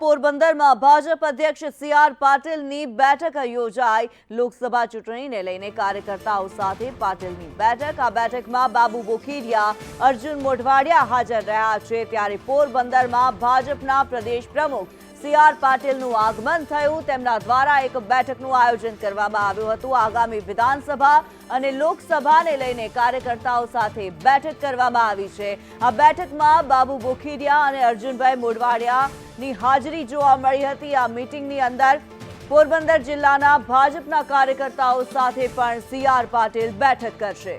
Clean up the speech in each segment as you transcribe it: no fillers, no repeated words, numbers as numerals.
પોરબંદરમાં ભાજપ અધ્યક્ષ સી.આર. પાટીલની બેઠક યોજાઈ। લોકસભા ચૂંટણીને લઈને કાર્યકર્તાઓ સાથે પાટીલની બેઠક। આ બેઠકમાં બાબુ બોખીરિયા, અર્જુન મોઢવાડિયા હાજર રહ્યા છે। ત્યારે પોરબંદરમાં ભાજપના પ્રદેશ પ્રમુખ સી.આર. પાટીલનું આગમન થયું। તેમના દ્વારા એક બેઠકનું આયોજન કરવામાં આવ્યું હતું। આગામી વિધાનસભા અને લોકસભાને લઈને કાર્યકર્તાઓ સાથે બેઠક કરવામાં આવી છે। આ બેઠકમાં બાબુ બોખીરિયા અને અર્જુનભાઈ મોઢવાડિયાની હાજરી જોવા મળી હતી। આ મીટિંગની અંદર પોરબંદર જિલ્લાના ભાજપના કાર્યકર્તાઓ સાથે પણ સી.આર. પાટીલ બેઠક કરશે।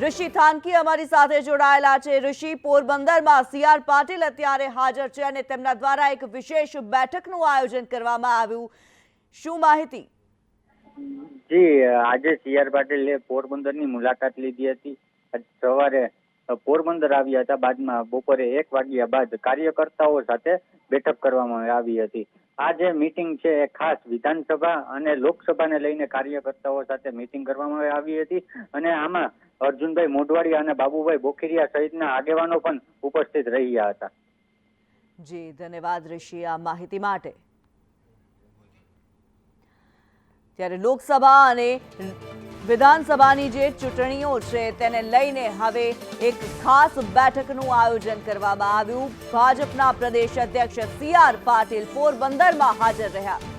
ઋષિ થાનકી અમારી સાથે જોડાયેલા છે। ઋષિ, પોરબંદરમાં સી.આર. પાટીલ અત્યારે હાજર છે અને તેમના દ્વારા એક વિશેષ બેઠકનું આયોજન કરવામાં આવ્યું, શું માહિતી? જી, આજે સી.આર. પાટીલે પોરબંદરની મુલાકાત લીધી હતી। સવારે પોરબંદર આવ્યા હતા, બાદમાં બપોરે 1 વાગ્યા બાદ કાર્યકર્તાઓ સાથે બેઠક કરવામાં આવી હતી। આ જે મીટિંગ છે એ ખાસ વિધાનસભા અને લોકસભાને લઈને કાર્યકર્તાઓ સાથે મીટિંગ કરવામાં આવી હતી અને આમાં અર્જુનભાઈ મોઢવાડિયા અને બાબુભાઈ બોખીરિયા સહિતના આગેવાનો પણ ઉપસ્થિત રહ્યા હતા। જી, ધન્યવાદ ઋષિ આ માહિતી માટે। ત્યારે લોકસભા અને વિધાનસભાની જે ચૂંટણીઓ છે તેને લઈને હવે એક ખાસ બેઠકનું આયોજન કરવામાં આવ્યું। ભાજપના પ્રદેશ અધ્યક્ષ સી.આર. પાટીલ પોરબંદરમાં હાજર રહ્યા।